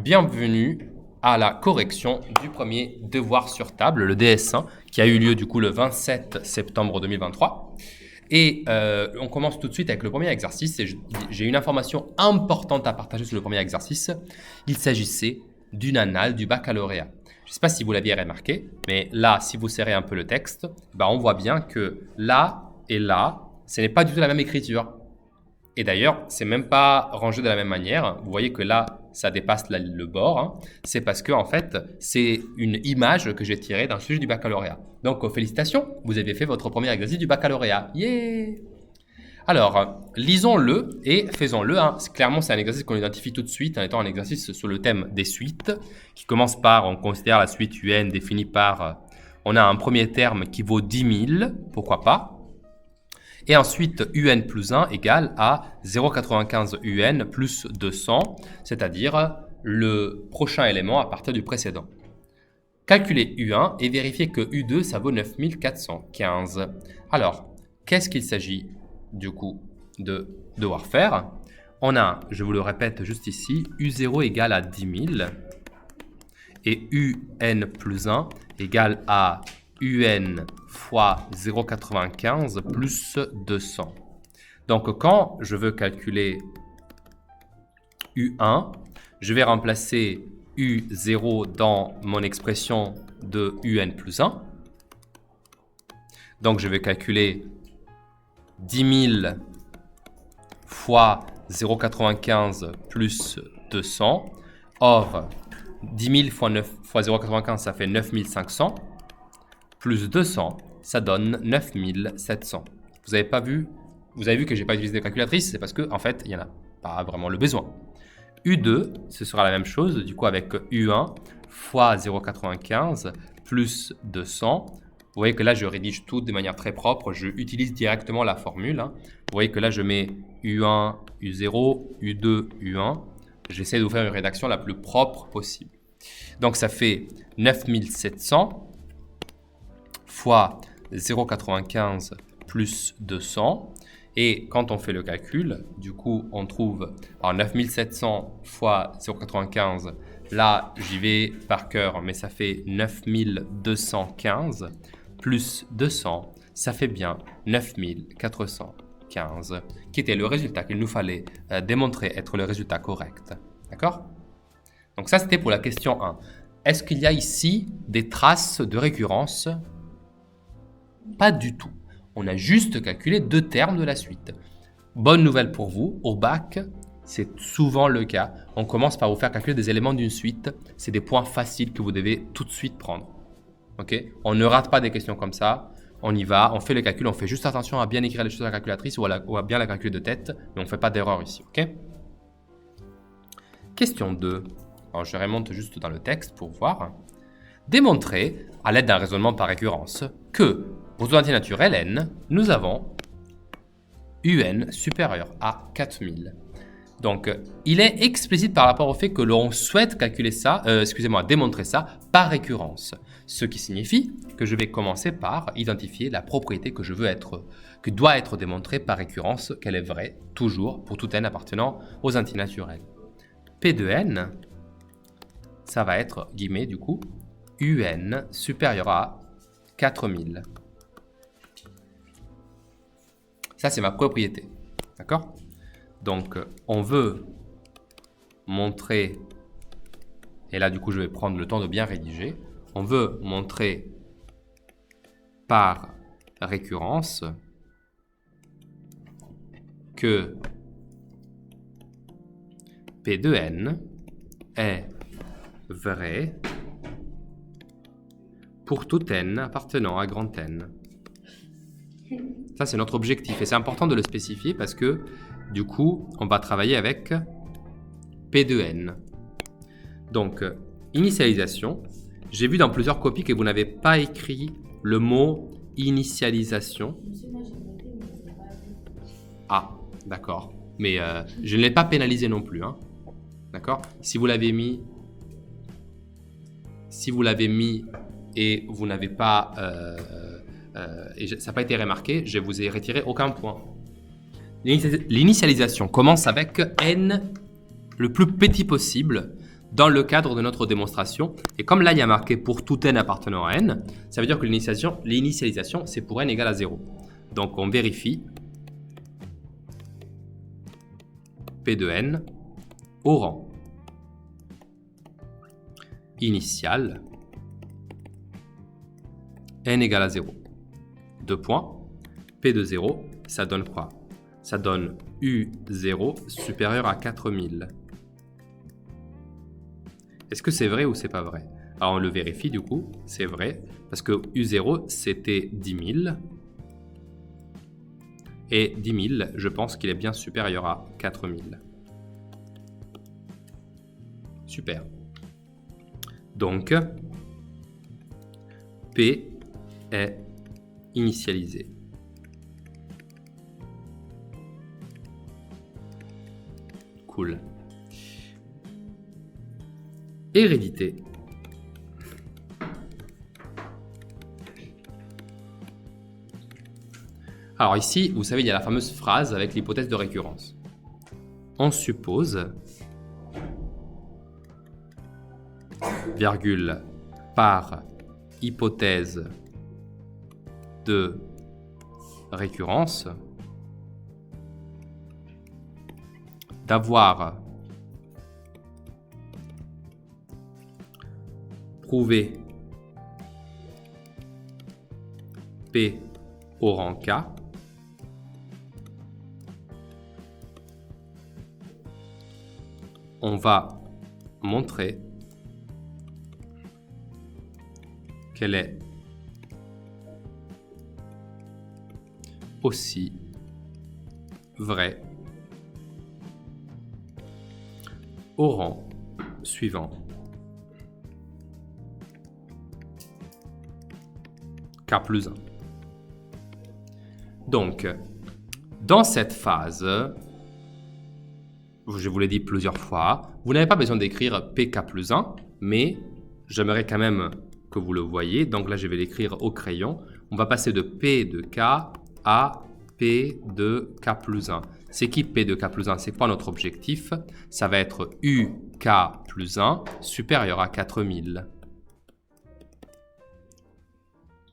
bienvenue à la correction du premier devoir sur table, le DS1, qui a eu lieu du coup le 27 septembre 2023. Et on commence tout de suite avec le premier exercice. Et j'ai une information importante à partager sur le premier exercice. Il s'agissait d'une annale du baccalauréat. Je ne sais pas si vous l'aviez remarqué, mais là, si vous serrez un peu le texte, on voit bien que là et là, ce n'est pas du tout la même écriture. Et d'ailleurs, c'est même pas rangé de la même manière. Vous voyez que là, ça dépasse le bord. Hein. C'est parce que, en fait, c'est une image que j'ai tirée d'un sujet du baccalauréat. Donc, félicitations, vous avez fait votre premier exercice du baccalauréat. Yeah! Alors, lisons-le et faisons-le. Hein. Clairement, c'est un exercice qu'on identifie tout de suite en étant un exercice sur le thème des suites, qui commence par, on considère la suite UN définie par, on a un premier terme qui vaut 10 000, pourquoi pas. Et ensuite, UN plus 1 égale à 0,95 UN plus 200, c'est-à-dire le prochain élément à partir du précédent. Calculer U1 et vérifier que U2, ça vaut 9415. Alors, qu'est-ce qu'il s'agit du coup de devoir faire? On a, je vous le répète juste ici, U0 égale à 10 000 et UN plus 1 égale à UN fois 0,95 plus 200. Donc, quand je veux calculer U1, je vais remplacer U0 dans mon expression de UN plus 1. Donc, je vais calculer 10 000 fois 0,95 plus 200. Or, 10 000 fois 0,95, ça fait 9500. Plus 200, ça donne 9700. Vous avez vu que je n'ai pas utilisé de calculatrice, c'est parce que en fait, il n'y en a pas vraiment le besoin. U2, ce sera la même chose, du coup avec U1 fois 0,95 plus 200. Vous voyez que là, je rédige tout de manière très propre, je utilise directement la formule. Hein. Vous voyez que là, je mets U1, U0, U2, U1. J'essaie de vous faire une rédaction la plus propre possible. Donc, ça fait 9700 fois 0,95 plus 200. Et quand on fait le calcul, du coup, on trouve 9700 fois 0,95. Là, j'y vais par cœur, mais ça fait 9215 plus 200. Ça fait bien 9415, qui était le résultat qu'il nous fallait démontrer être le résultat correct. D'accord? Donc ça, c'était pour la question 1. Est-ce qu'il y a ici des traces de récurrence? Pas du tout. On a juste calculé 2 termes de la suite. Bonne nouvelle pour vous, au bac, c'est souvent le cas. On commence par vous faire calculer des éléments d'une suite. C'est des points faciles que vous devez tout de suite prendre. Okay? On ne rate pas des questions comme ça. On y va, on fait le calcul, on fait juste attention à bien écrire les choses à la calculatrice ou à bien la calculer de tête, mais on ne fait pas d'erreur ici. Okay? Question 2. Alors, je remonte juste dans le texte pour voir. Démontrer, à l'aide d'un raisonnement par récurrence, que pour tout entier naturel n, nous avons UN supérieur à 4000. Donc, il est explicite par rapport au fait que l'on souhaite calculer ça, démontrer ça par récurrence. Ce qui signifie que je vais commencer par identifier la propriété que que doit être démontrée par récurrence, qu'elle est vraie, toujours, pour tout n appartenant aux entiers naturels. P de n, ça va être, guillemets, du coup, UN supérieur à 4000. Ça, c'est ma propriété. D'accord? Donc, on veut montrer, et là, du coup, je vais prendre le temps de bien rédiger. On veut montrer par récurrence que P de n est vrai pour tout n appartenant à grand N. Ça, c'est notre objectif. Et c'est important de le spécifier parce que, du coup, on va travailler avec P de n. Donc, initialisation. J'ai vu dans plusieurs copies que vous n'avez pas écrit le mot initialisation. Ah, d'accord. Mais je ne l'ai pas pénalisé non plus. Hein. D'accord? Si vous l'avez mis et vous n'avez pas... et ça n'a pas été remarqué, je vous ai retiré aucun point. L'initialisation commence avec n le plus petit possible. dans le cadre de notre démonstration. Et comme là, il y a marqué pour tout n appartenant à n, ça veut dire que l'initialisation, c'est pour n égale à 0. Donc, on vérifie P de n au rang initial n égale à 0. 2 points. P de 0, ça donne quoi? Ça donne U0 supérieur à 4000. Est-ce que c'est vrai ou c'est pas vrai? Alors on le vérifie du coup, c'est vrai, parce que U0 c'était 10 000. Et 10 000, je pense qu'il est bien supérieur à 4000. Super. Donc, P est initialisé. Cool. Hérédité. Alors ici, vous savez, il y a la fameuse phrase avec l'hypothèse de récurrence. On suppose, virgule, par hypothèse de récurrence, d'avoir prouvé P au rang K on va montrer qu'elle est aussi vraie au rang suivant. K plus 1. Donc, dans cette phase, je vous l'ai dit plusieurs fois, vous n'avez pas besoin d'écrire PK plus 1, mais j'aimerais quand même que vous le voyez. Donc là, je vais l'écrire au crayon. On va passer de P de K à P de K plus 1. C'est qui P de K plus 1? C'est quoi notre objectif? Ça va être UK plus 1 supérieur à 4000.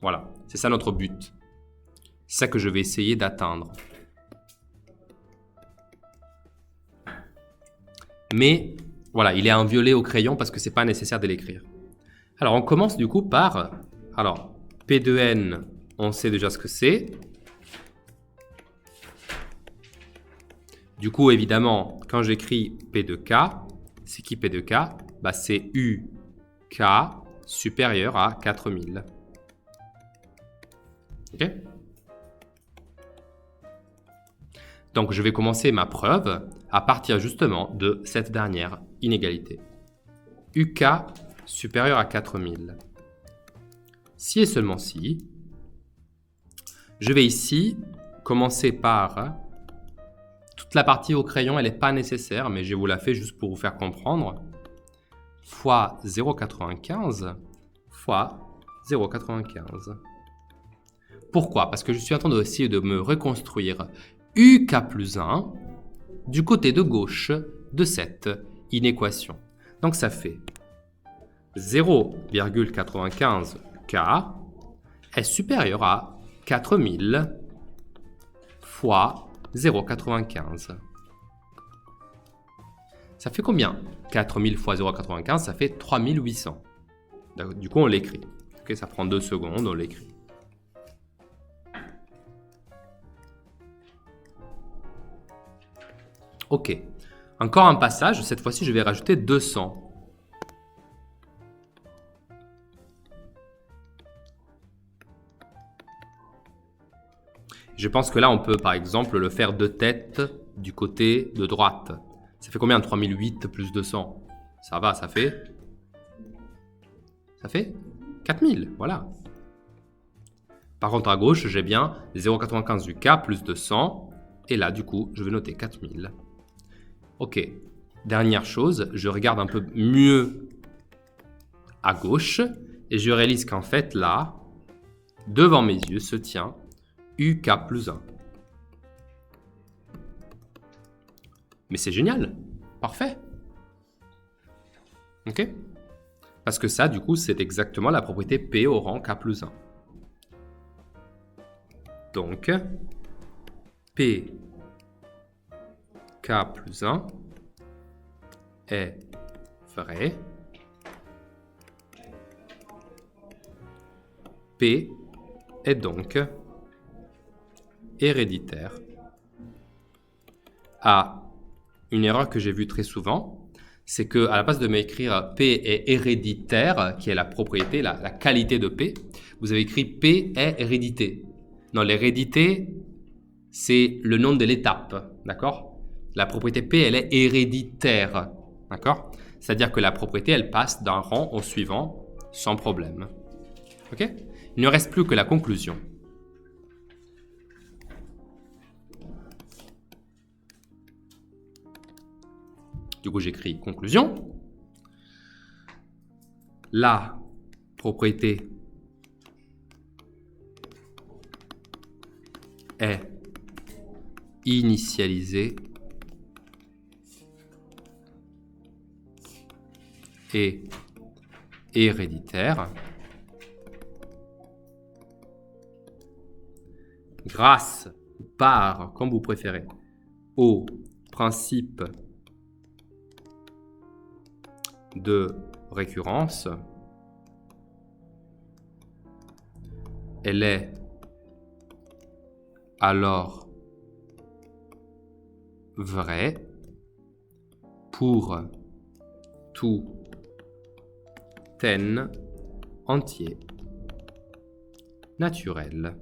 Voilà, c'est ça notre but. C'est ça que je vais essayer d'atteindre. Mais voilà, il est en violet au crayon parce que c'est pas nécessaire de l'écrire. Alors on commence du coup par, alors P de n, on sait déjà ce que c'est. Du coup évidemment, quand j'écris P de K, c'est qui P de K? Bah, c'est UK supérieur à 4000. Ok? Donc je vais commencer ma preuve à partir justement de cette dernière inégalité. UK supérieur à 4000. Si et seulement si, je vais ici commencer par... Toute la partie au crayon, elle n'est pas nécessaire, mais je vous la fais juste pour vous faire comprendre. Fois 0,95 fois 0,95. Pourquoi? Parce que je suis en train d'essayer de me reconstruire UK plus 1 du côté de gauche de cette inéquation. Donc ça fait 0,95K est supérieur à 4000 fois 0,95. Ça fait combien? 4000 fois 0,95, ça fait 3800. Du coup, on l'écrit. Okay, ça prend 2 secondes, on l'écrit. Ok. Encore un passage. Cette fois-ci, je vais rajouter 200. Je pense que là, on peut par exemple le faire de tête du côté de droite. Ça fait combien? 3008 plus 200? Ça va, ça fait 4000, voilà. Par contre, à gauche, j'ai bien 0,95 du K plus 200. Et là, du coup, je vais noter 4000. Ok. Dernière chose, je regarde un peu mieux à gauche. Et je réalise qu'en fait, là, devant mes yeux, se tient UK plus 1. Mais c'est génial. Parfait. Ok? Parce que ça, du coup, c'est exactement la propriété P au rang K plus 1. Donc, P K plus 1 est vrai. P est donc héréditaire. Une erreur que j'ai vue très souvent, c'est que à la place de m'écrire P est héréditaire, qui est la propriété, la qualité de P, vous avez écrit P est hérédité. Non, l'hérédité, c'est le nom de l'étape, d'accord? La propriété P, elle est héréditaire, d'accord? C'est-à-dire que la propriété, elle passe d'un rang au suivant sans problème. Ok? Il ne reste plus que la conclusion. Du coup, j'écris conclusion. La propriété est initialisée et héréditaire grâce, par, comme vous préférez, au principe de récurrence. Elle est alors vraie pour tout n entier naturel.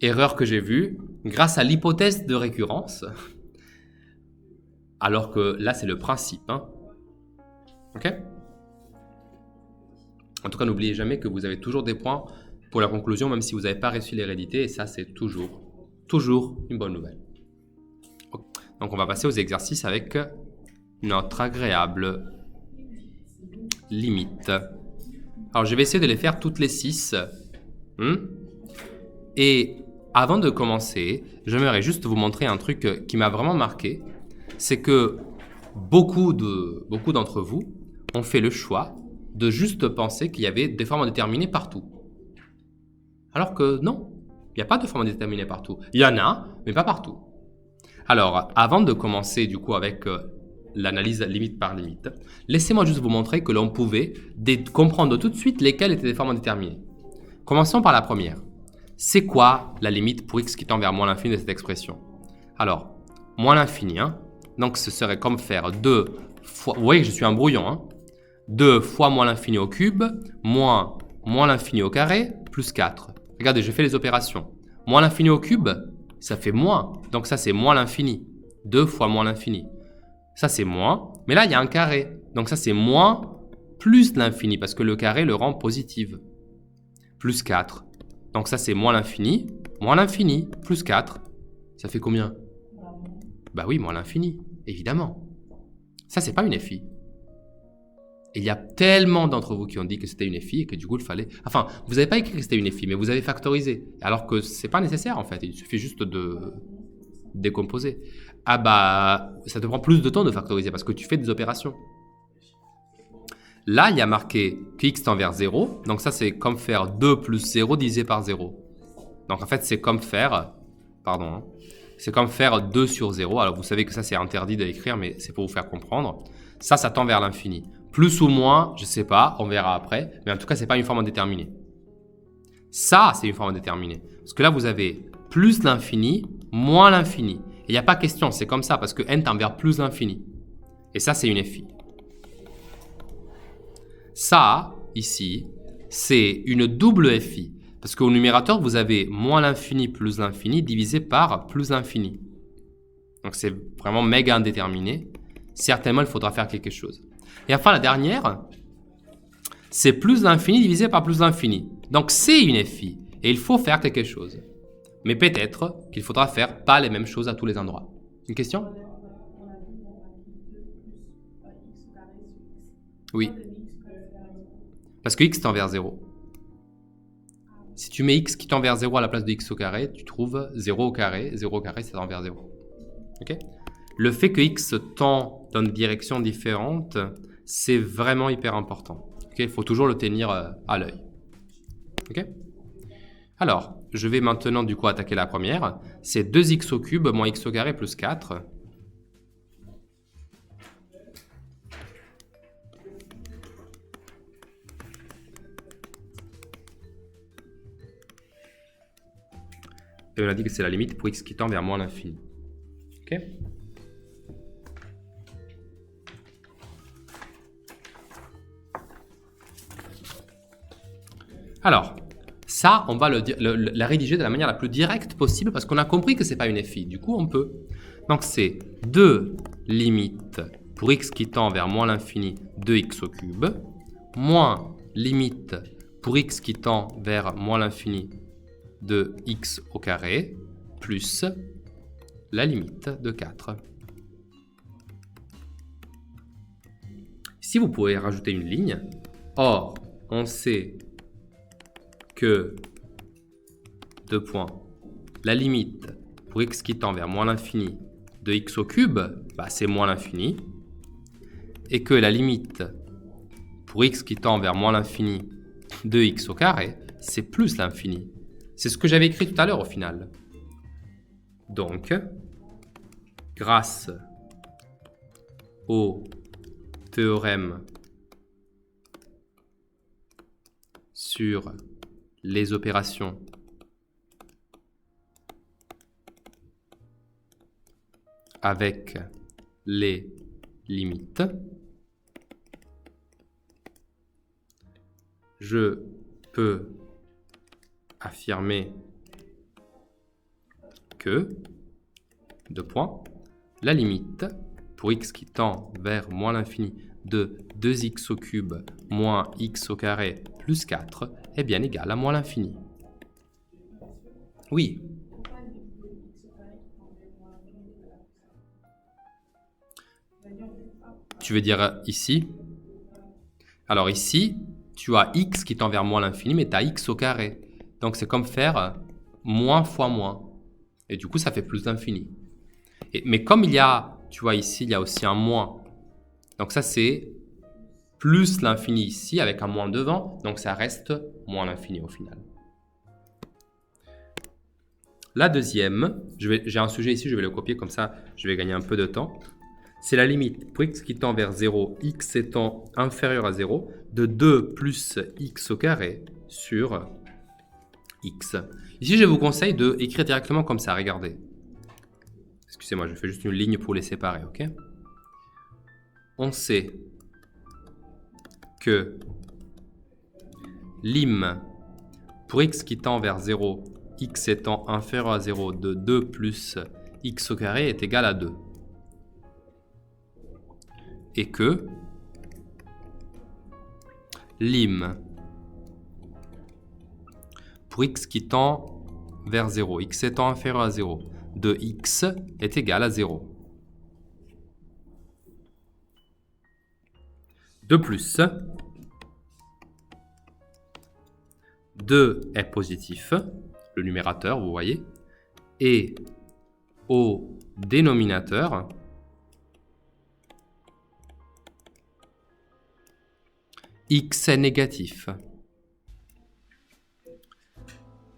Erreur que j'ai vue grâce à l'hypothèse de récurrence, alors que là c'est le principe. Ok? En tout cas, n'oubliez jamais que vous avez toujours des points pour la conclusion, même si vous n'avez pas reçu l'hérédité, et ça c'est toujours une bonne nouvelle. Donc on va passer aux exercices avec notre agréable limite. Alors je vais essayer de les faire toutes les 6. Et avant de commencer, j'aimerais juste vous montrer un truc qui m'a vraiment marqué. C'est que beaucoup d'entre vous ont fait le choix de juste penser qu'il y avait des formes indéterminées partout. Alors que non, il n'y a pas de formes indéterminées partout. Il y en a, mais pas partout. Alors, avant de commencer du coup avec l'analyse limite par limite, laissez-moi juste vous montrer que l'on pouvait comprendre tout de suite lesquelles étaient des formes indéterminées. Commençons par la première. C'est quoi la limite pour x qui tend vers moins l'infini de cette expression? Alors, moins l'infini, donc ce serait comme faire 2 fois... Vous voyez que je suis un brouillon, 2 fois moins l'infini au cube, moins l'infini au carré, plus 4. Regardez, je fais les opérations. Moins l'infini au cube, ça fait moins. Donc ça, c'est moins l'infini. 2 fois moins l'infini. Ça, c'est moins. Mais là, il y a un carré. Donc ça, c'est moins plus l'infini, parce que le carré le rend positif. Plus 4. Donc ça, c'est moins l'infini, plus 4. Ça fait combien? Bah oui, moins l'infini, évidemment. Ça, c'est pas une FI. Et il y a tellement d'entre vous qui ont dit que c'était une FI et que du coup, il fallait... Enfin, vous n'avez pas écrit que c'était une FI, mais vous avez factorisé. Alors que c'est pas nécessaire, en fait. Il suffit juste de décomposer. Ah bah, ça te prend plus de temps de factoriser parce que tu fais des opérations. Là, il y a marqué que x tend vers 0. Donc ça, c'est comme faire 2 plus 0 divisé par 0. Donc en fait, c'est comme faire... Pardon. C'est comme faire 2 sur 0. Alors vous savez que ça, c'est interdit d'écrire, mais c'est pour vous faire comprendre. Ça tend vers l'infini. Plus ou moins, je ne sais pas, on verra après. Mais en tout cas, ce n'est pas une forme indéterminée. Ça, c'est une forme indéterminée. Parce que là, vous avez plus l'infini, moins l'infini. Et il n'y a pas question, c'est comme ça, parce que n tend vers plus l'infini. Et ça, c'est une FI. Ça, ici, c'est une double FI. Parce qu'au numérateur, vous avez moins l'infini plus l'infini divisé par plus l'infini. Donc, c'est vraiment méga indéterminé. Certainement, il faudra faire quelque chose. Et enfin, la dernière, c'est plus l'infini divisé par plus l'infini. Donc, c'est une FI. Et il faut faire quelque chose. Mais peut-être qu'il faudra faire pas les mêmes choses à tous les endroits. Une question? Oui. Parce que x tend vers 0. Si tu mets x qui tend vers 0 à la place de x au carré, tu trouves 0 au carré. 0 au carré, ça tend vers 0. Okay? le fait que x tend dans une direction différente, c'est vraiment hyper important. Il faut toujours le tenir à l'œil. Okay. Alors, je vais maintenant du coup attaquer la première. C'est 2x au cube moins x au carré plus 4. Et on a dit que c'est la limite pour x qui tend vers moins l'infini. Ok. Alors, ça, on va la rédiger de la manière la plus directe possible parce qu'on a compris que ce n'est pas une FI. Du coup, on peut. Donc, c'est 2 limites pour x qui tend vers moins l'infini de x au cube, moins limite pour x qui tend vers moins l'infini de x au carré, plus la limite de 4. Ici, vous pouvez rajouter une ligne. Or, on sait que, deux points, la limite pour x qui tend vers moins l'infini de x au cube, c'est moins l'infini, et que la limite pour x qui tend vers moins l'infini de x au carré, c'est plus l'infini. C'est ce que j'avais écrit tout à l'heure au final. Donc, grâce au théorème sur les opérations avec les limites, je peux affirmer que, deux points, la limite pour x qui tend vers moins l'infini de 2x au cube moins x au carré plus 4 est bien égale à moins l'infini. Oui. Tu veux dire ici? Alors ici, tu as x qui tend vers moins l'infini, mais tu as x au carré. Donc c'est comme faire moins fois moins. Et du coup, ça fait plus d'infini. Mais comme il y a, tu vois ici, il y a aussi un moins. Donc ça, c'est plus l'infini ici avec un moins devant. Donc ça reste moins l'infini au final. La deuxième, j'ai un sujet ici, je vais le copier comme ça, je vais gagner un peu de temps. C'est la limite pour x qui tend vers 0, x étant inférieur à 0, de 2 plus x au carré sur x. Ici, je vous conseille d'écrire directement comme ça, regardez. Excusez-moi, je fais juste une ligne pour les séparer, ok? On sait que lim pour x qui tend vers 0, x étant inférieur à 0, de 2 plus x au carré est égal à 2. Et que lim pour x qui tend vers 0, x étant inférieur à 0, de x est égal à 0. De plus, 2 est positif, le numérateur, vous voyez, et au dénominateur, x est négatif.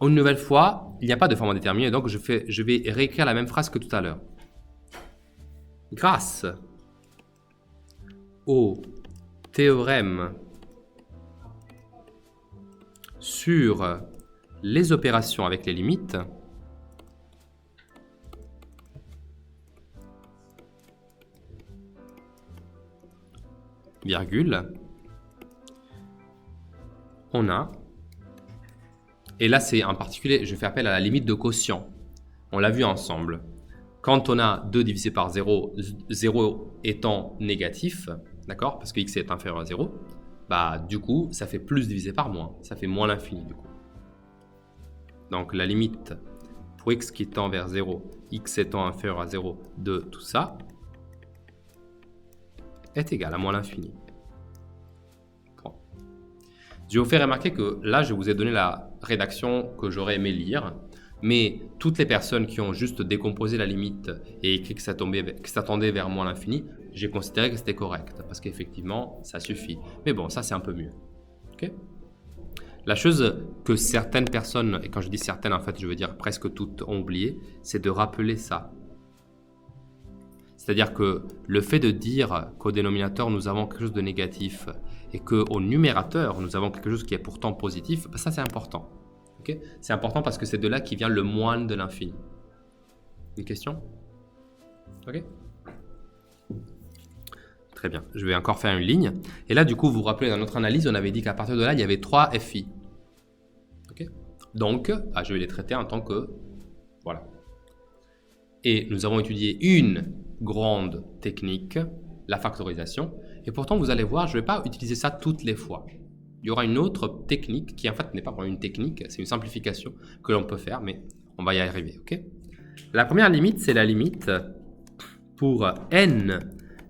Une nouvelle fois, il n'y a pas de forme indéterminée, donc je vais réécrire la même phrase que tout à l'heure. Grâce au théorème sur les opérations avec les limites, virgule, on a, et là c'est en particulier, je fais appel à la limite de quotient. On l'a vu ensemble. Quand on a 2 divisé par 0, 0 étant négatif, d'accord, parce que x est inférieur à 0, du coup, ça fait plus divisé par moins. Ça fait moins l'infini, du coup. Donc, la limite pour x qui tend vers 0, x étant inférieur à 0 de tout ça, est égal à moins l'infini. Bon. Je vais vous faire remarquer que là, je vous ai donné la rédaction que j'aurais aimé lire. Mais toutes les personnes qui ont juste décomposé la limite et écrit que ça tendait vers moins l'infini, j'ai considéré que c'était correct, parce qu'effectivement, ça suffit. Mais bon, ça c'est un peu mieux. Okay. La chose que certaines personnes, et quand je dis certaines, en fait, je veux dire presque toutes, ont oublié, c'est de rappeler ça. C'est-à-dire que le fait de dire qu'au dénominateur, nous avons quelque chose de négatif et qu'au numérateur, nous avons quelque chose qui est pourtant positif, ça c'est important. Okay. C'est important parce que c'est de là qui vient le moins de l'infini. Une question? Ok. Très bien. Je vais encore faire une ligne. Et là, du coup, vous vous rappelez, dans notre analyse, on avait dit qu'à partir de là, il y avait 3 FI. Okay. Donc, je vais les traiter en tant que... Voilà. Et nous avons étudié une grande technique, la factorisation. Et pourtant, vous allez voir, je ne vais pas utiliser ça toutes les fois. Il y aura une autre technique qui, en fait, n'est pas vraiment une technique, c'est une simplification que l'on peut faire, mais on va y arriver. Okay. La première limite, c'est la limite pour n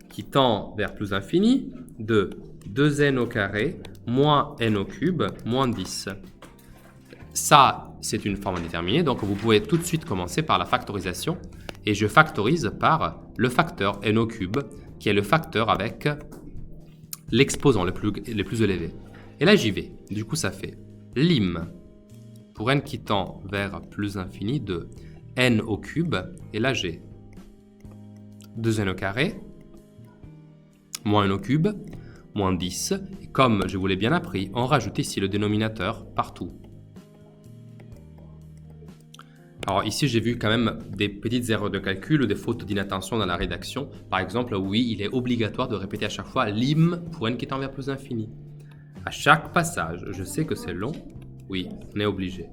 qui tend vers plus infini de 2n au carré moins n au cube moins 10. Ça, c'est une forme indéterminée, donc vous pouvez tout de suite commencer par la factorisation. Et je factorise par le facteur n au cube, qui est le facteur avec l'exposant le plus élevé. Et là, j'y vais. Du coup, ça fait lim pour n qui tend vers plus infini de n au cube. Et là, j'ai 2n au carré moins n au cube, moins 10. Et comme je vous l'ai bien appris, on rajoute ici le dénominateur partout. Alors ici, j'ai vu quand même des petites erreurs de calcul ou des fautes d'inattention dans la rédaction. Par exemple, oui, il est obligatoire de répéter à chaque fois lim pour n qui tend vers plus infini. À chaque passage, je sais que c'est long. Oui, on est obligé.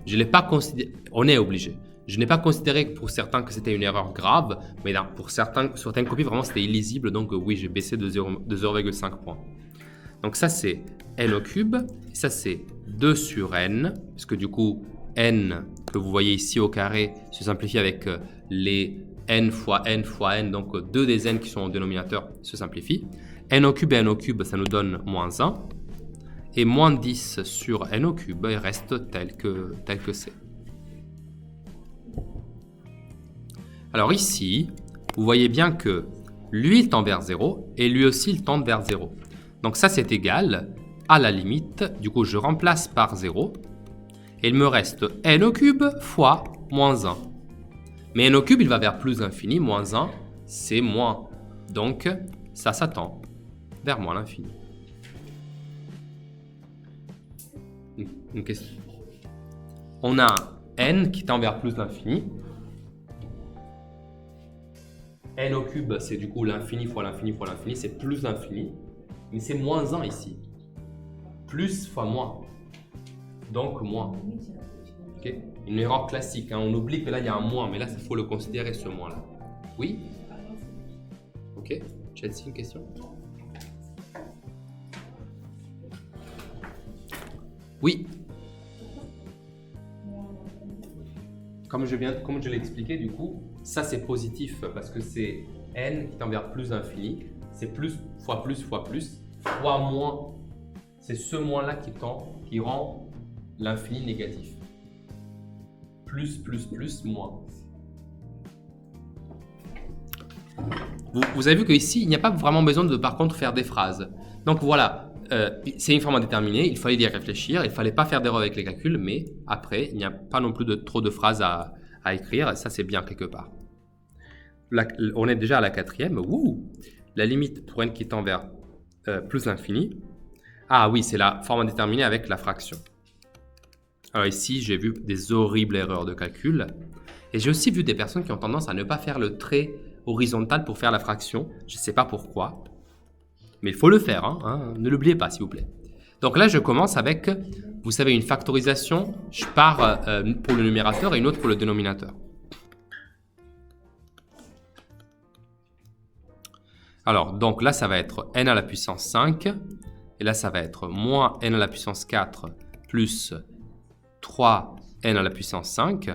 Je l'ai pas considéré. On est obligé. Je n'ai pas considéré pour certains que c'était une erreur grave, mais là, pour certaines copies, vraiment, c'était illisible. Donc oui, j'ai baissé de 0,5 points. Donc ça, c'est n au cube. Et ça, c'est 2 sur n. Parce que du coup, n que vous voyez ici au carré se simplifie avec les n fois n fois n. Donc 2 des n qui sont au dénominateur se simplifient. N au cube et n au cube, ça nous donne moins 1. Et moins 10 sur n au cube, il reste tel que c'est. Alors ici, vous voyez bien que lui, il tend vers 0 et lui aussi, il tend vers 0. Donc ça, c'est égal à la limite. Du coup, je remplace par 0. Et il me reste n au cube fois moins 1. Mais n au cube, il va vers plus infini. Moins 1, c'est moins. Donc, ça tend vers moins l'infini. Une question. On a n qui tend vers plus l'infini. N au cube, c'est du coup l'infini fois l'infini fois l'infini, c'est plus l'infini. Mais c'est moins 1 ici. Plus fois moins. Donc moins. Okay. Une erreur classique. Hein. On oublie que là, il y a un moins, mais là, il faut le considérer, ce moins-là. Oui? Ok. Chelsea, une question? Oui. Comme je l'ai expliqué, du coup, ça c'est positif parce que c'est n qui tend vers plus infini. C'est plus fois moins. C'est ce moins-là qui rend l'infini négatif. Plus, moins. Vous avez vu qu'ici, il n'y a pas vraiment besoin de, par contre, faire des phrases. Donc voilà. C'est une forme indéterminée, il fallait y réfléchir, il ne fallait pas faire d'erreur avec les calculs, mais après, il n'y a pas non plus trop de phrases à écrire, ça c'est bien quelque part. On est déjà à la 4e, la limite pour n qui tend vers plus l'infini. Ah oui, c'est la forme indéterminée avec la fraction. Alors ici, j'ai vu des horribles erreurs de calcul, et j'ai aussi vu des personnes qui ont tendance à ne pas faire le trait horizontal pour faire la fraction, je ne sais pas pourquoi. Mais il faut le faire, hein, ne l'oubliez pas s'il vous plaît. Donc là, je commence avec, vous savez, une factorisation. Je pars pour le numérateur et une autre pour le dénominateur. Alors, donc là, ça va être n à la puissance 5. Et là, ça va être moins n à la puissance 4 plus 3n à la puissance 5.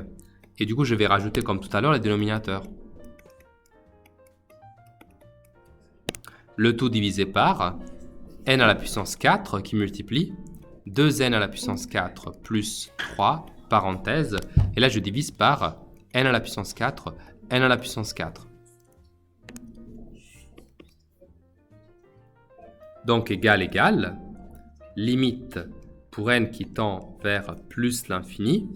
Et du coup, je vais rajouter comme tout à l'heure les dénominateurs. Le tout divisé par n à la puissance 4 qui multiplie 2n à la puissance 4 plus 3 parenthèse, et là je divise par n à la puissance 4, n à la puissance 4. Donc égal, limite pour n qui tend vers plus l'infini.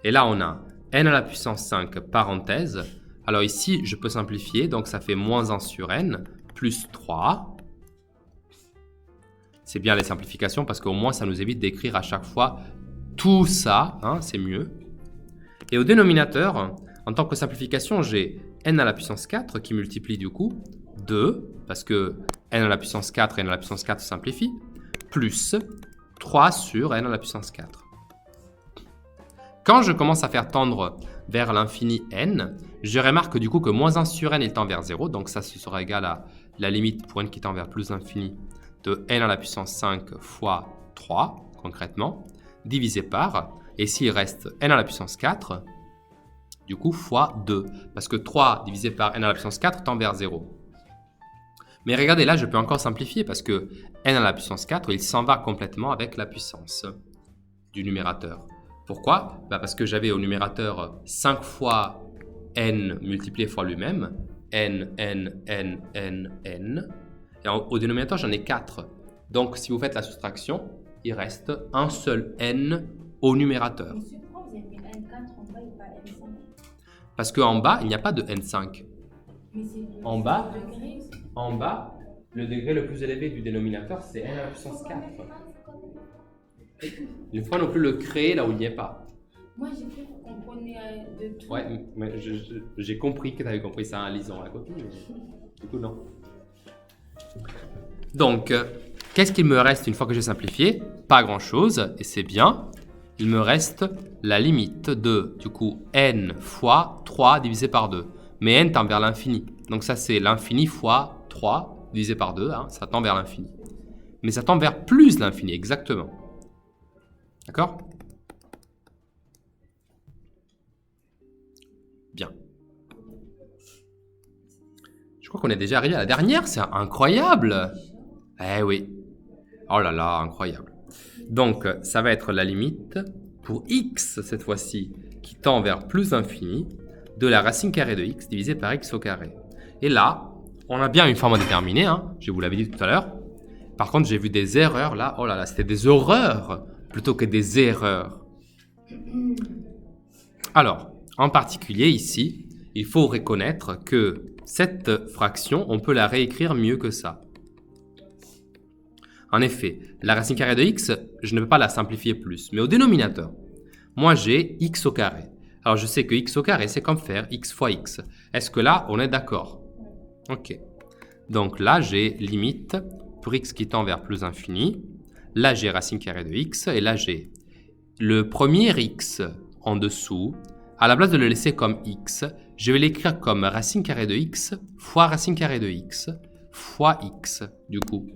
Et là, on a n à la puissance 5, parenthèse. Alors ici, je peux simplifier, donc ça fait moins 1 sur n, plus 3. C'est bien les simplifications parce qu'au moins, ça nous évite d'écrire à chaque fois tout ça, hein, c'est mieux. Et au dénominateur, en tant que simplification, j'ai n à la puissance 4 qui multiplie du coup 2, parce que n à la puissance 4 et n à la puissance 4 simplifient, plus 3 sur n à la puissance 4. Quand je commence à faire tendre vers l'infini n, je remarque du coup que moins 1 sur n il tend vers 0, donc ça ce sera égal à la limite pour n qui tend vers plus l'infini de n à la puissance 5 fois 3, concrètement, divisé par, et s'il reste n à la puissance 4, du coup fois 2, parce que 3 divisé par n à la puissance 4 tend vers 0. Mais regardez, là, je peux encore simplifier parce que n à la puissance 4, il s'en va complètement avec la puissance du numérateur. Pourquoi? Parce que j'avais au numérateur 5 fois n multiplié fois lui-même, n. Et au dénominateur, j'en ai 4. Donc, si vous faites la soustraction, il reste un seul n au numérateur. Monsieur, pourquoi vous avez mis N4 en bas et pas N5? Parce qu'en bas, il n'y a pas de n5. Mais c'est En bas, degré. En bas, le degré le plus élevé du dénominateur, c'est n à la puissance 4. Il ne faut pas non plus le créer là où il n'y est pas. Moi, j'ai cru qu'on comprenait de tout. Ouais, mais j'ai compris que tu avais compris ça en lisant la copie, mais du coup, non. Donc, qu'est-ce qu'il me reste une fois que j'ai simplifié? Pas grand-chose, et c'est bien. Il me reste la limite de, du coup, n fois 3 divisé par 2. Mais n tend vers l'infini. Donc ça, c'est l'infini fois 3 divisé par 2. Hein, ça tend vers l'infini. Mais ça tend vers plus l'infini, exactement. D'accord? Bien. Je crois qu'on est déjà arrivé à la dernière. C'est incroyable. Eh oui. Oh là là, incroyable. Donc, ça va être la limite pour x, cette fois-ci, qui tend vers plus l'infini, de la racine carrée de x divisé par x au carré. Et là, on a bien une forme déterminée, hein, je vous l'avais dit tout à l'heure. Par contre, j'ai vu des erreurs là. Oh là là, c'était des horreurs plutôt que des erreurs. Alors, en particulier ici, il faut reconnaître que cette fraction, on peut la réécrire mieux que ça. En effet, la racine carrée de x, je ne peux pas la simplifier plus. Mais au dénominateur, moi j'ai x au carré. Alors je sais que x au carré, c'est comme faire x fois x. Est-ce que là, on est d'accord? Ok. Donc là, j'ai limite pour x qui tend vers plus infini. Là, j'ai racine carrée de x. Et là, j'ai le premier x en dessous. À la place de le laisser comme x, je vais l'écrire comme racine carrée de x fois racine carrée de x fois x, du coup.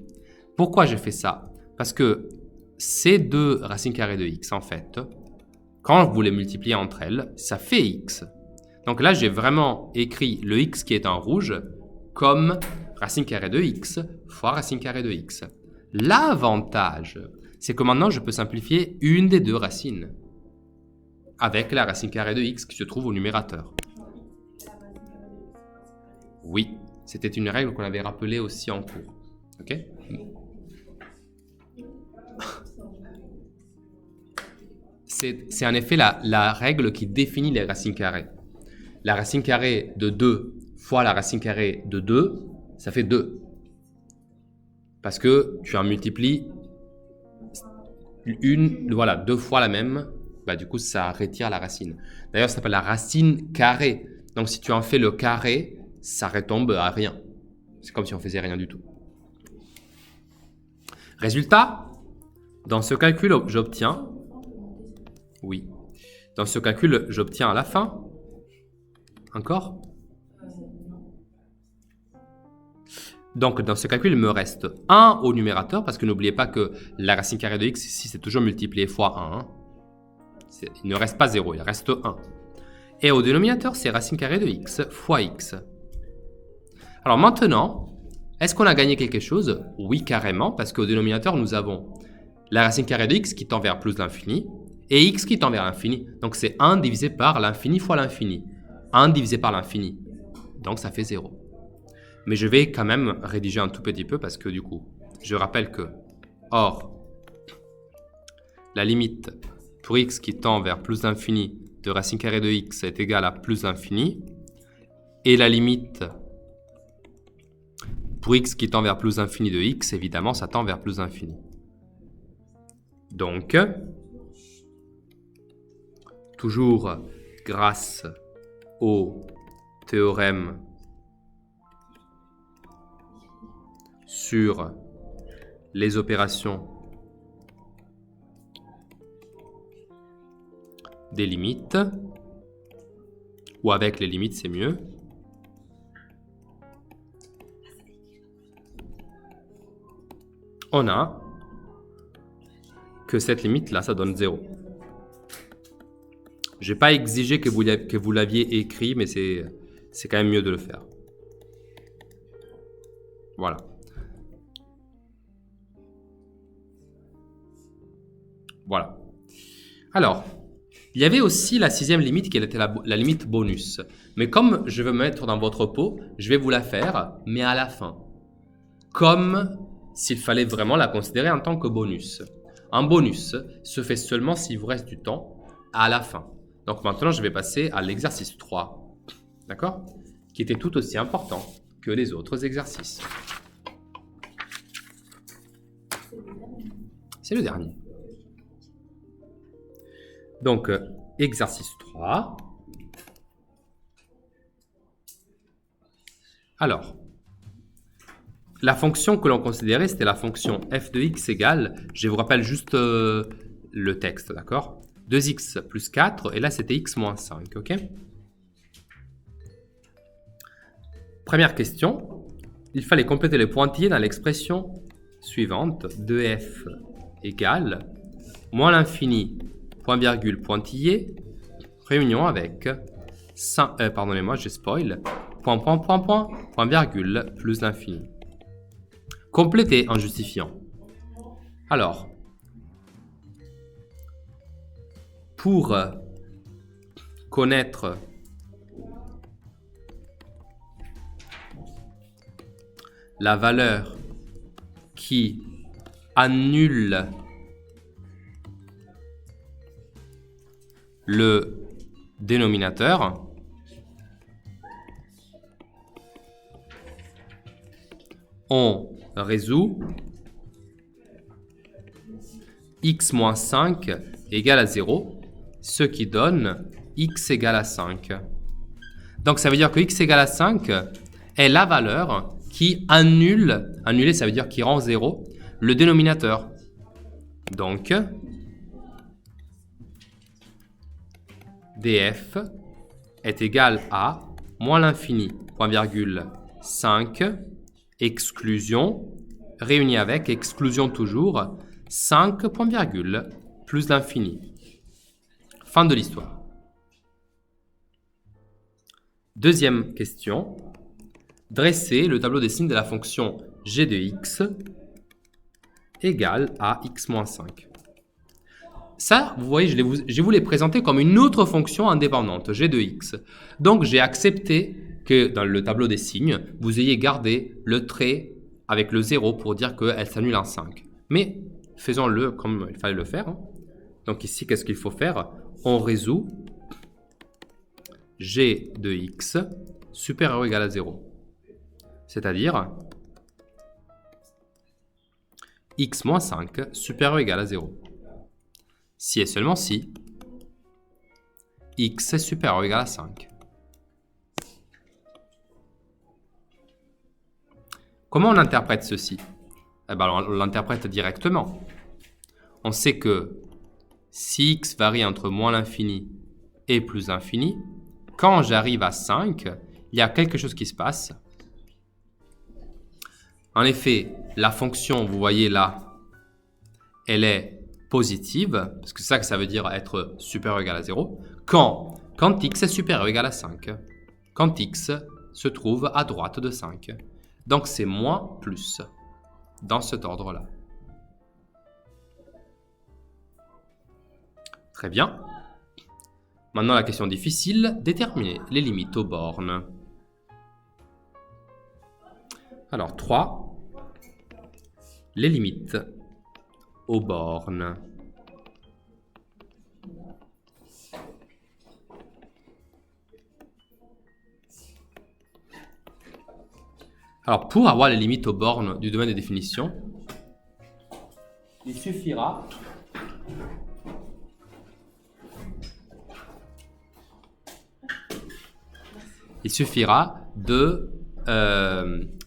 Pourquoi j'ai fait ça? Parce que ces deux racines carrées de x, en fait, quand vous les multipliez entre elles, ça fait x. Donc là, j'ai vraiment écrit le x qui est en rouge comme racine carrée de x fois racine carrée de x. L'avantage, c'est que maintenant, je peux simplifier une des deux racines avec la racine carrée de x qui se trouve au numérateur. Oui, c'était une règle qu'on avait rappelée aussi en cours. Ok? C'est en effet la règle qui définit les racines carrées. La racine carrée de 2 fois la racine carrée de 2, ça fait 2. Parce que tu en multiplies deux fois la même, bah, du coup ça retire la racine. D'ailleurs, ça s'appelle la racine carrée. Donc si tu en fais le carré, ça retombe à rien. C'est comme si on faisait rien du tout. Résultat, dans ce calcul, j'obtiens... Oui. Dans ce calcul, j'obtiens à la fin... Encore? Donc, dans ce calcul, il me reste 1 au numérateur, parce que n'oubliez pas que la racine carrée de x, ici, c'est toujours multiplié fois 1. Hein. Il ne reste pas 0, il reste 1. Et au dénominateur, c'est racine carrée de x fois x. Alors maintenant, est-ce qu'on a gagné quelque chose? Oui, carrément, parce qu'au dénominateur, nous avons la racine carrée de x qui tend vers plus l'infini, et x qui tend vers l'infini. Donc c'est 1 divisé par l'infini fois l'infini. 1 divisé par l'infini. Donc ça fait 0. Mais je vais quand même rédiger un tout petit peu parce que du coup, je rappelle que, or, la limite pour x qui tend vers plus l'infini de racine carrée de x est égale à plus l'infini. Et la limite pour x qui tend vers plus l'infini de x, évidemment, ça tend vers plus l'infini. Donc, toujours grâce au théorème sur les opérations des limites, ou avec les limites, c'est mieux. On a que cette limite-là, ça donne 0. Je n'ai pas exigé que vous l'aviez écrit, mais c'est quand même mieux de le faire. Voilà. Voilà. Alors, il y avait aussi la 6e limite qui était la limite bonus. Mais comme je veux me mettre dans votre peau, je vais vous la faire, mais à la fin. Comme s'il fallait vraiment la considérer en tant que bonus. Un bonus se fait seulement s'il vous reste du temps à la fin. Donc maintenant, je vais passer à l'exercice 3. D'accord? Qui était tout aussi important que les autres exercices. C'est le dernier. Donc, exercice 3. Alors, la fonction que l'on considérait, c'était la fonction f de x égale, je vous rappelle juste le texte, d'accord? 2x plus 4, et là c'était x moins 5, ok? Première question, il fallait compléter les pointillés dans l'expression suivante, 2f égale moins l'infini, point virgule pointillé, réunion avec, pardonnez-moi, j'ai spoil, point virgule plus l'infini. Compléter en justifiant. Alors, pour connaître la valeur qui annule le dénominateur, on résout x moins 5 égale à 0, ce qui donne x égale à 5. Donc ça veut dire que x égale à 5 est la valeur qui annule, annuler ça veut dire qui rend 0, le dénominateur. Donc df est égal à moins l'infini, point virgule 5, exclusion, réuni avec, exclusion toujours, 5, point virgule, plus l'infini. Fin de l'histoire. Deuxième question. Dresser le tableau des signes de la fonction g de x égale à x moins 5. Ça, vous voyez, je vous l'ai présenté comme une autre fonction indépendante, g de x. Donc, j'ai accepté que dans le tableau des signes, vous ayez gardé le trait avec le 0 pour dire qu'elle s'annule en 5. Mais faisons-le comme il fallait le faire. Hein. Donc ici, qu'est-ce qu'il faut faire? On résout g de x supérieur ou égal à 0. C'est-à-dire x moins 5 supérieur ou égal à 0. Si et seulement si x est supérieur ou égal à 5. Comment on interprète ceci? Eh ben, on l'interprète directement. On sait que si x varie entre moins l'infini et plus l'infini, quand j'arrive à 5, il y a quelque chose qui se passe. En effet, la fonction, vous voyez là, elle est positive, parce que c'est ça que ça veut dire être supérieur ou égal à 0, quand x est supérieur ou égal à 5, quand x se trouve à droite de 5. Donc c'est moins plus, dans cet ordre-là. Très bien. Maintenant, la question difficile, déterminer les limites aux bornes. Alors, 3. Les limites aux bornes. Alors, pour avoir les limites aux bornes du domaine de définition, il suffira de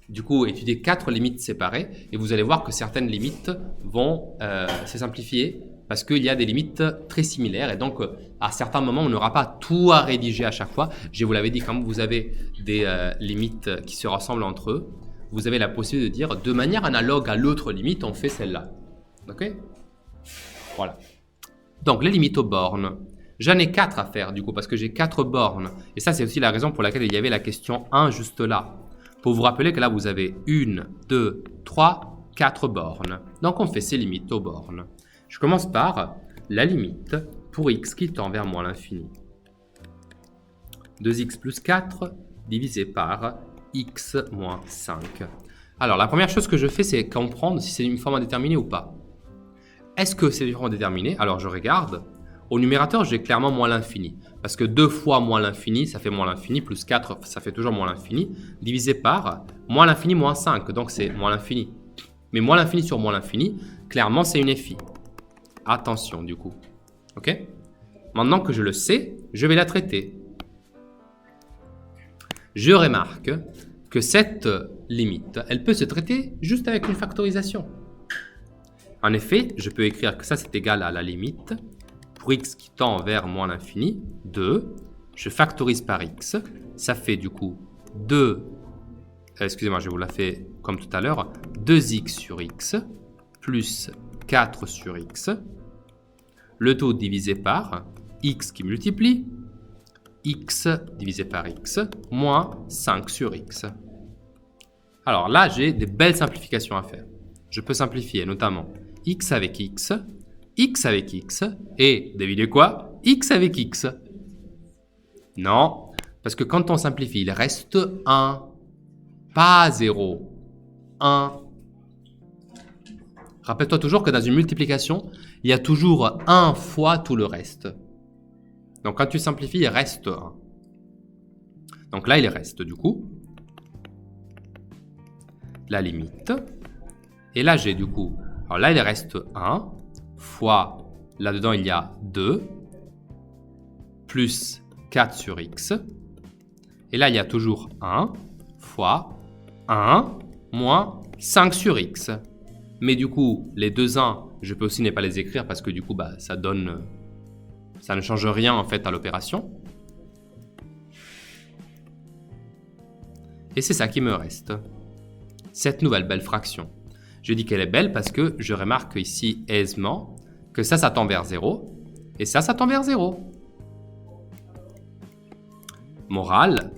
du coup étudier 4 limites séparées et vous allez voir que certaines limites vont se simplifier parce qu'il y a des limites très similaires et donc à certains moments on n'aura pas tout à rédiger à chaque fois. Je vous l'avais dit, quand vous avez des limites qui se ressemblent entre eux, vous avez la possibilité de dire de manière analogue à l'autre limite on fait celle-là. Ok? Voilà. Donc les limites aux bornes. J'en ai 4 à faire du coup parce que j'ai 4 bornes. Et ça c'est aussi la raison pour laquelle il y avait la question 1 juste là. Pour vous rappeler que là vous avez 1, 2, 3, 4 bornes. Donc on fait ces limites aux bornes. Je commence par la limite pour x qui tend vers moins l'infini. 2x plus 4 divisé par x moins 5. Alors la première chose que je fais c'est comprendre si c'est une forme indéterminée ou pas. Est-ce que c'est une forme indéterminée? Alors je regarde. Au numérateur, j'ai clairement moins l'infini. Parce que 2 fois moins l'infini, ça fait moins l'infini, plus 4, ça fait toujours moins l'infini, divisé par moins l'infini moins 5, donc c'est moins l'infini. Mais moins l'infini sur moins l'infini, clairement, c'est une FI. Attention, du coup. Ok? Maintenant que je le sais, je vais la traiter. Je remarque que cette limite, elle peut se traiter juste avec une factorisation. En effet, je peux écrire que ça, c'est égal à la limite pour x qui tend vers moins l'infini, 2, je factorise par x, ça fait du coup 2, excusez-moi, je vous la fais comme tout à l'heure, 2x sur x, plus 4 sur x, le tout divisé par x qui multiplie, x divisé par x, moins 5 sur x. Alors là, j'ai des belles simplifications à faire. Je peux simplifier notamment x avec x avec x, et devinez quoi? X avec x. Non, parce que quand on simplifie, il reste 1, pas 0, 1. Rappelle-toi toujours que dans une multiplication, il y a toujours 1 fois tout le reste. Donc quand tu simplifies, il reste 1. Donc là, il reste du coup la limite. Et là, j'ai du coup, alors là, il reste 1 fois, là-dedans, il y a 2, plus 4 sur x. Et là, il y a toujours 1 fois 1 moins 5 sur x. Mais du coup, les deux 1, je peux aussi ne pas les écrire parce que du coup, ça ne change rien en fait à l'opération. Et c'est ça qui me reste. Cette nouvelle belle fraction. Je dis qu'elle est belle parce que je remarque ici aisément que ça tend vers 0 et ça tend vers 0. Morale,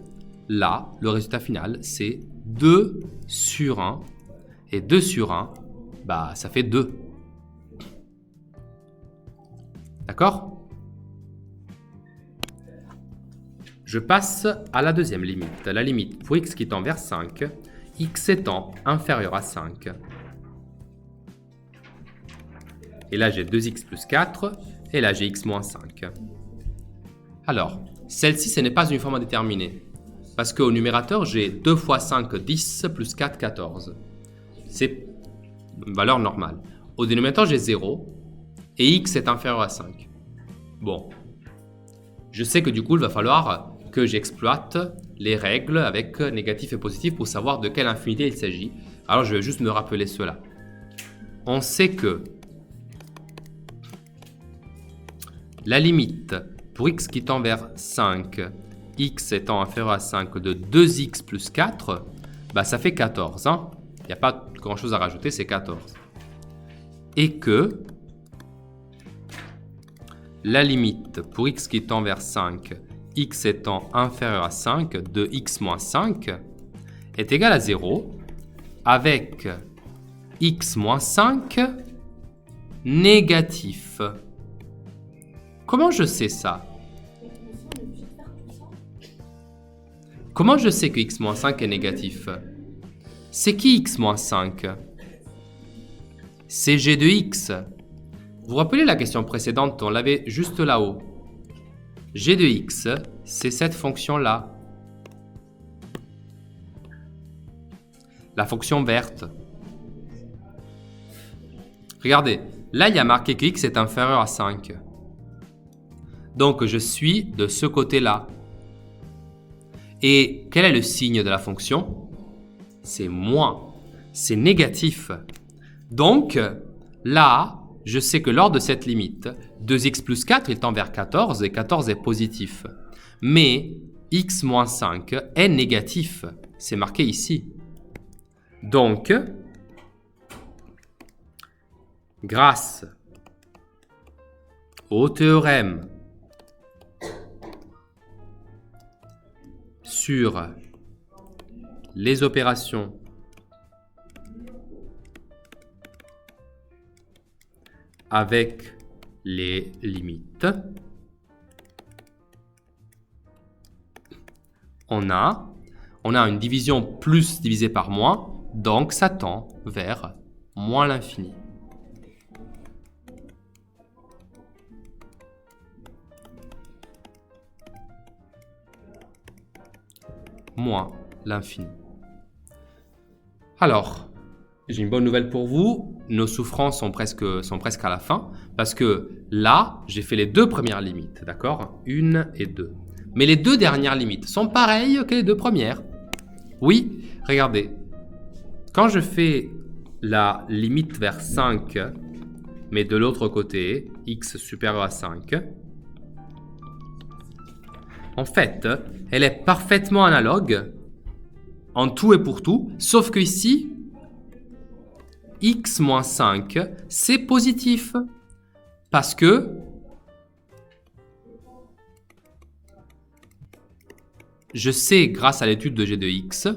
là, le résultat final, c'est 2 sur 1. Et 2 sur 1, ça fait 2. D'accord? Je passe à la deuxième limite. La limite pour x qui tend vers 5, x étant inférieur à 5. Et là, j'ai 2x plus 4. Et là, j'ai x moins 5. Alors, celle-ci, ce n'est pas une forme indéterminée. Parce qu'au numérateur, j'ai 2 fois 5, 10, plus 4, 14. C'est une valeur normale. Au dénominateur, j'ai 0. Et x est inférieur à 5. Bon. Je sais que du coup, il va falloir que j'exploite les règles avec négatif et positif pour savoir de quelle infinité il s'agit. Alors, je vais juste me rappeler cela. On sait que la limite pour x qui tend vers 5, x étant inférieur à 5 de 2x plus 4, ça fait 14. Hein. Il n'y a pas grand chose à rajouter, c'est 14. Et que la limite pour x qui tend vers 5, x étant inférieur à 5 de x moins 5 est égale à 0 avec x moins 5 négatif. Comment je sais ça? Mais monsieur, on est obligé de faire tout ça. Comment je sais que x-5 est négatif? C'est qui x-5? C'est g de x. Vous vous rappelez la question précédente, on l'avait juste là-haut. G de x, c'est cette fonction-là. La fonction verte. Regardez, là il y a marqué que x est inférieur à 5. Donc je suis de ce côté-là. Et quel est le signe de la fonction? C'est moins. C'est négatif. Donc là, je sais que lors de cette limite, 2x plus 4, il tend vers 14 et 14 est positif. Mais x moins 5 est négatif. C'est marqué ici. Donc, grâce au théorème sur les opérations avec les limites, on a une division plus divisée par moins, donc ça tend vers moins l'infini. Moins l'infini. Alors, j'ai une bonne nouvelle pour vous, nos souffrances sont presque à la fin, parce que là, j'ai fait les deux premières limites, d'accord? 1 et 2. Mais les deux dernières limites sont pareilles que les deux premières. Oui, regardez. Quand je fais la limite vers 5, mais de l'autre côté, x supérieur à 5, en fait, elle est parfaitement analogue en tout et pour tout, sauf que ici, x moins 5, c'est positif. Parce que je sais, grâce à l'étude de g de x,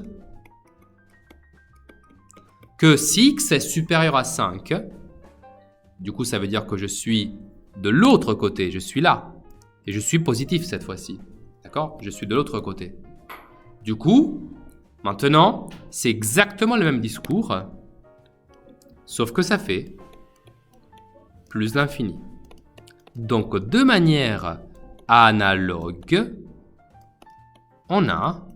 que si x est supérieur à 5, du coup ça veut dire que je suis de l'autre côté, je suis là, et je suis positif cette fois-ci. D'accord? Je suis de l'autre côté. Du coup, maintenant, c'est exactement le même discours, sauf que ça fait plus l'infini. Donc, de manière analogue, on a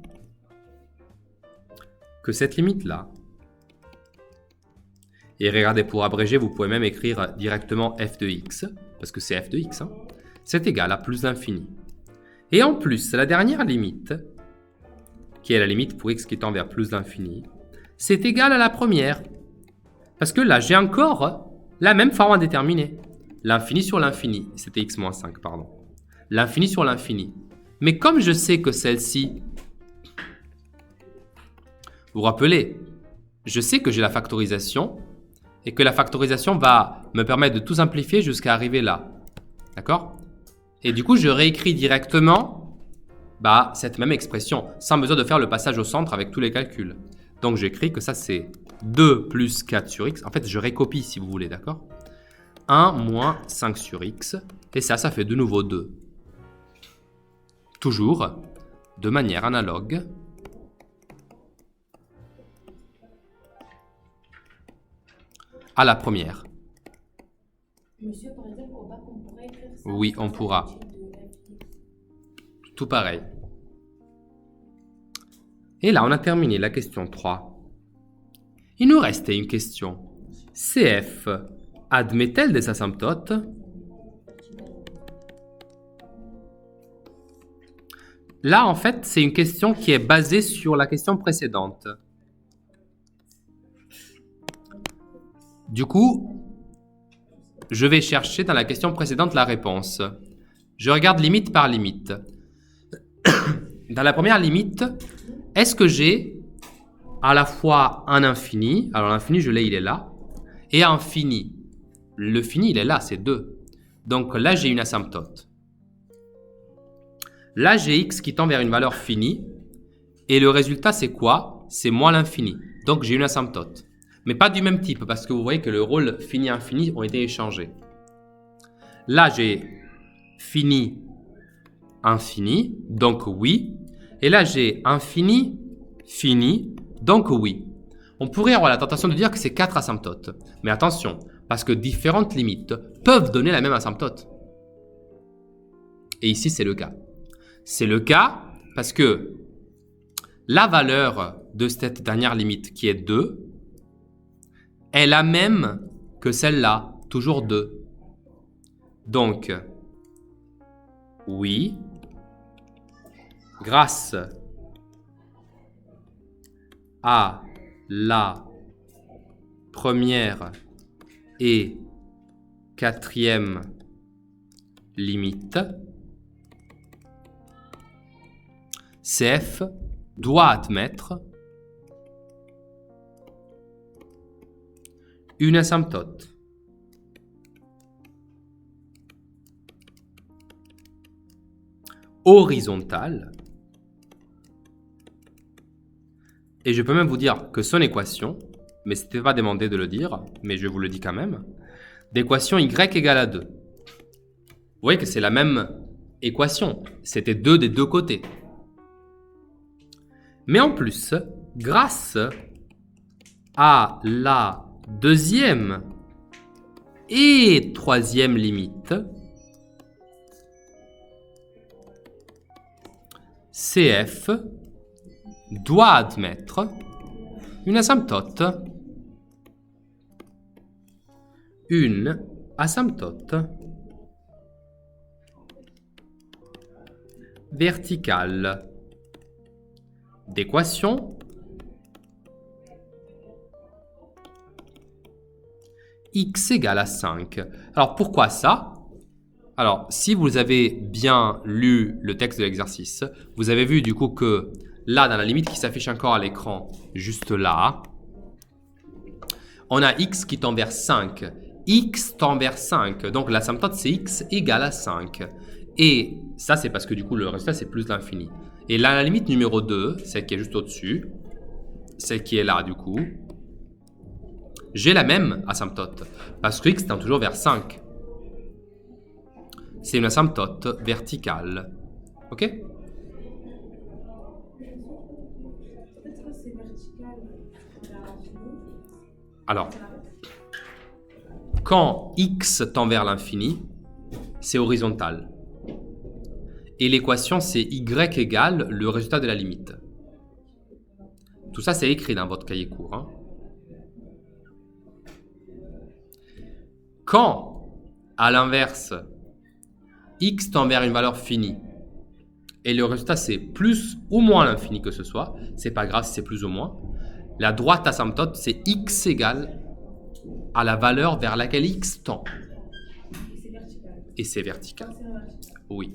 que cette limite-là. Et regardez, pour abréger, vous pouvez même écrire directement f de x, parce que c'est f de x, hein, c'est égal à plus l'infini. Et en plus, la dernière limite, qui est la limite pour x qui tend vers plus l'infini, c'est égal à la première. Parce que là, j'ai encore la même forme indéterminée. L'infini sur l'infini, c'était x moins 5, pardon. L'infini sur l'infini. Mais comme je sais que celle-ci, vous vous rappelez, je sais que j'ai la factorisation et que la factorisation va me permettre de tout simplifier jusqu'à arriver là. D'accord? Et du coup, je réécris directement cette même expression, sans besoin de faire le passage au centre avec tous les calculs. Donc, j'écris que ça, c'est 2 plus 4 sur x. En fait, je récopie si vous voulez, d'accord? 1 moins 5 sur x. Et ça fait de nouveau 2. Toujours de manière analogue. À la première. Monsieur, par exemple, au bac, on pourrait écrire ça. Oui, on pourra. Tout pareil. Et là, on a terminé la question 3. Il nous restait une question. CF admet-elle des asymptotes? Là, en fait, c'est une question qui est basée sur la question précédente. Du coup, je vais chercher dans la question précédente la réponse. Je regarde limite par limite. Dans la première limite, est-ce que j'ai à la fois un infini, alors l'infini, je l'ai, il est là, et un fini. Le fini, il est là, c'est 2. Donc là, j'ai une asymptote. Là, j'ai x qui tend vers une valeur finie, et le résultat, c'est quoi? C'est moins l'infini. Donc, j'ai une asymptote. Mais pas du même type, parce que vous voyez que le rôle fini-infini ont été échangés. Là, j'ai fini, infini, donc oui. Et là, j'ai infini, fini, donc oui. On pourrait avoir la tentation de dire que c'est 4 asymptotes. Mais attention, parce que différentes limites peuvent donner la même asymptote. Et ici, c'est le cas. C'est le cas parce que la valeur de cette dernière limite, qui est 2, est la même que celle-là, toujours 2. Donc, oui, grâce à la première et quatrième limite, CF doit admettre une asymptote horizontale, et je peux même vous dire que son équation, mais ce n'était pas demandé de le dire, mais je vous le dis quand même, d'équation y égale à 2. Vous voyez que c'est la même équation, c'était 2 des deux côtés. Mais en plus, grâce à la deuxième et troisième limite, CF doit admettre une asymptote. Une asymptote verticale d'équation x égale à 5. Alors pourquoi ça? Alors si vous avez bien lu le texte de l'exercice, vous avez vu du coup que là, dans la limite qui s'affiche encore à l'écran, juste là, on a x qui tend vers 5. X tend vers 5, donc l'asymptote c'est x égale à 5. Et ça c'est parce que du coup le résultat c'est plus l'infini. Et là, la limite numéro 2, celle qui est juste au-dessus, celle qui est là du coup, j'ai la même asymptote, parce que x tend toujours vers 5. C'est une asymptote verticale. Ok? Alors, quand x tend vers l'infini, c'est horizontal. Et l'équation, c'est y égale le résultat de la limite. Tout ça, c'est écrit dans votre cahier court. Hein. Quand, à l'inverse, x tend vers une valeur finie, et le résultat, c'est plus ou moins l'infini que ce soit, c'est pas grave si c'est plus ou moins, la droite asymptote, c'est x égale à la valeur vers laquelle x tend. Et c'est vertical. Oui.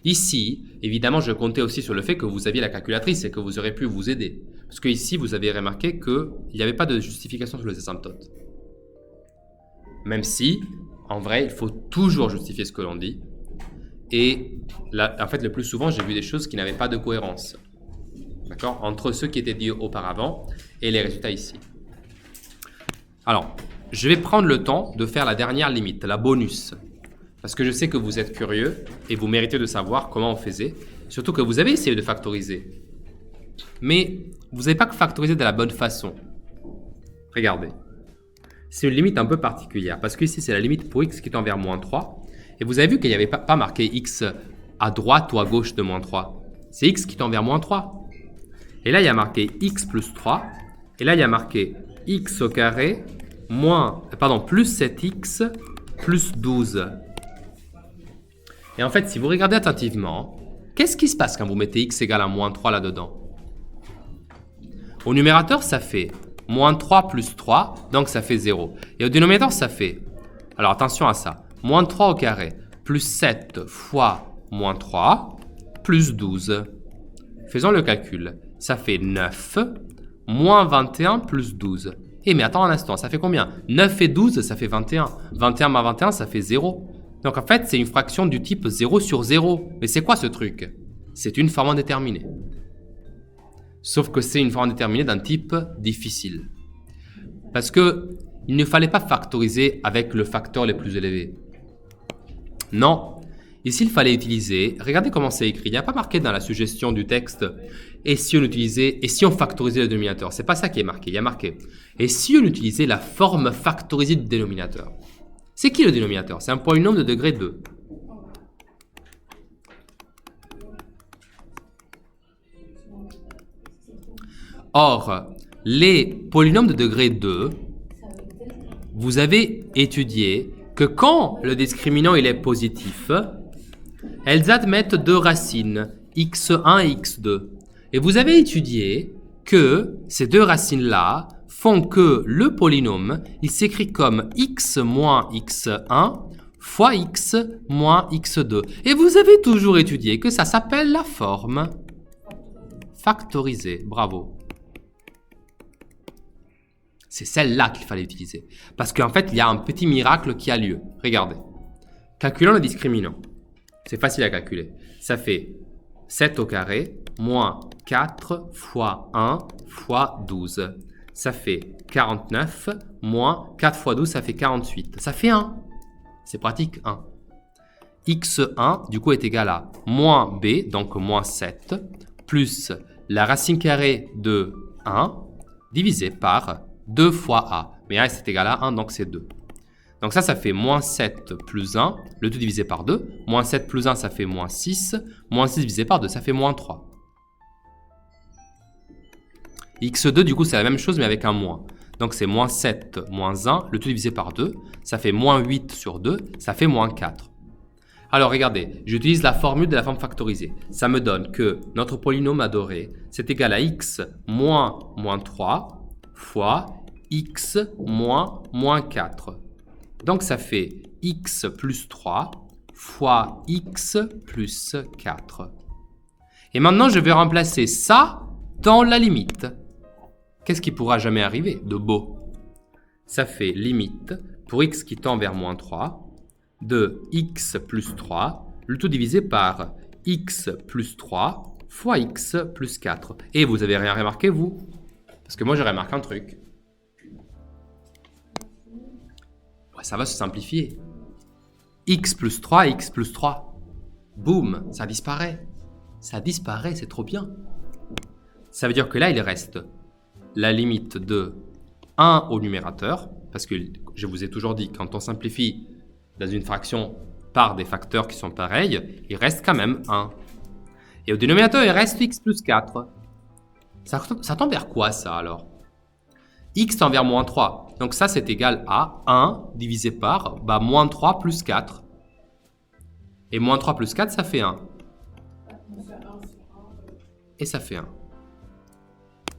Ici, évidemment, je comptais aussi sur le fait que vous aviez la calculatrice et que vous auriez pu vous aider. Parce que ici, vous avez remarqué qu'il n'y avait pas de justification sur les asymptotes. Même si, en vrai, il faut toujours justifier ce que l'on dit. Et là, en fait, le plus souvent, j'ai vu des choses qui n'avaient pas de cohérence. D'accord? Entre ce qui était dit auparavant et les résultats ici. Alors, je vais prendre le temps de faire la dernière limite, la bonus. Parce que je sais que vous êtes curieux et vous méritez de savoir comment on faisait. Surtout que vous avez essayé de factoriser. Mais vous n'avez pas factorisé de la bonne façon. Regardez. C'est une limite un peu particulière. Parce que ici, c'est la limite pour x qui tend vers moins 3. Et vous avez vu qu'il n'y avait pas marqué x à droite ou à gauche de moins 3. C'est x qui tend vers moins 3. Et là, il y a marqué x plus 3. Et là, il y a marqué x au carré plus 7x plus 12. Et en fait, si vous regardez attentivement, qu'est-ce qui se passe quand vous mettez x égale à moins 3 là-dedans? Au numérateur, ça fait moins 3 plus 3, donc ça fait 0. Et au dénominateur, ça fait, alors attention à ça, moins 3 au carré plus 7 fois moins 3 plus 12. Faisons le calcul. Ça fait 9 moins 21 plus 12. Eh mais attends un instant, ça fait combien? 9 et 12, ça fait 21. 21 moins 21, ça fait 0. Donc en fait, c'est une fraction du type 0 sur 0. Mais c'est quoi ce truc? C'est une forme indéterminée. Sauf que c'est une forme indéterminée d'un type difficile. Parce que il ne fallait pas factoriser avec le facteur le plus élevé. Non, Ici, il fallait utiliser, regardez comment c'est écrit, il n'y a pas marqué dans la suggestion du texte, et si on factorisait le dénominateur, c'est pas ça qui est marqué, il y a marqué, et si on utilisait la forme factorisée du dénominateur. C'est qui le dénominateur? C'est un polynôme de degré 2. Or, les polynômes de degré 2, vous avez étudié que quand le discriminant il est positif, elles admettent deux racines, x1 et x2. Et vous avez étudié que ces deux racines-là font que le polynôme, il s'écrit comme x moins x1 fois x moins x2. Et vous avez toujours étudié que ça s'appelle la forme factorisée. Bravo. C'est celle-là qu'il fallait utiliser. Parce qu'en fait, il y a un petit miracle qui a lieu. Regardez. Calculons le discriminant. C'est facile à calculer. Ça fait 7 au carré moins 4 fois 1 fois 12. Ça fait 49 moins 4 fois 12, ça fait 48. Ça fait 1. C'est pratique, 1. x1, du coup, est égal à moins b, donc moins 7, plus la racine carrée de 1 divisé par 2 fois a. Mais a est égal à 1, donc c'est 2. Donc ça fait moins 7 plus 1, le tout divisé par 2. Moins 7 plus 1, ça fait moins 6. Moins 6 divisé par 2, ça fait moins 3. x2, du coup, c'est la même chose, mais avec un moins. Donc c'est moins 7 moins 1, le tout divisé par 2. Ça fait moins 8 sur 2, ça fait moins 4. Alors regardez, j'utilise la formule de la forme factorisée. Ça me donne que notre polynôme adoré, c'est égal à x moins moins 3 fois x moins moins 4. Donc ça fait x plus 3 fois x plus 4. Et maintenant, je vais remplacer ça dans la limite. Qu'est-ce qui pourra jamais arriver de beau? Ça fait limite pour x qui tend vers moins 3 de x plus 3, le tout divisé par x plus 3 fois x plus 4. Et vous avez rien remarqué, vous? Parce que moi, j'ai remarqué un truc. Ouais, ça va se simplifier. X plus 3, x plus 3. Boum, ça disparaît. Ça disparaît, c'est trop bien. Ça veut dire que là, il reste la limite de 1 au numérateur, parce que je vous ai toujours dit, quand on simplifie dans une fraction par des facteurs qui sont pareils, il reste quand même 1. Et au dénominateur, il reste x plus 4. Ça tend vers quoi, ça, alors? X tend vers moins 3. Donc ça, c'est égal à 1 divisé par moins 3 plus 4. Et moins 3 plus 4, ça fait 1. Et ça fait 1.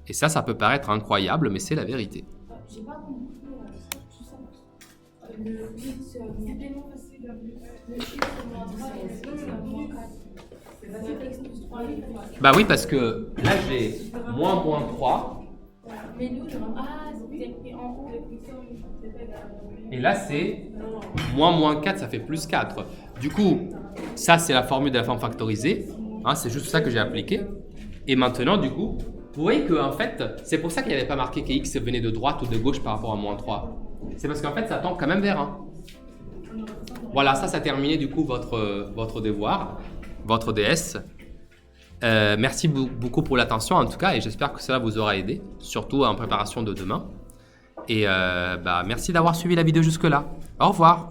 Et ça peut paraître incroyable, mais c'est la vérité. J'ai pas compris tout ça. Le x, c'est tellement facile. Le x moins 3 et le x moins 4. C'est x plus 3 et Bah oui, parce que là, j'ai moins 3. Mais nous, c'est écrit en haut. Et là, c'est moins 4, ça fait plus 4. Du coup, ça, c'est la formule de la forme factorisée. Hein, c'est juste ça que j'ai appliqué. Et maintenant, du coup, vous voyez que en fait, c'est pour ça qu'il n'y avait pas marqué que x venait de droite ou de gauche par rapport à moins 3. C'est parce qu'en fait, ça tend quand même vers 1. Voilà, ça a terminé du coup votre devoir, votre DS. Merci beaucoup pour l'attention en tout cas, et j'espère que cela vous aura aidé, surtout en préparation de demain. Et merci d'avoir suivi la vidéo jusque-là. Au revoir.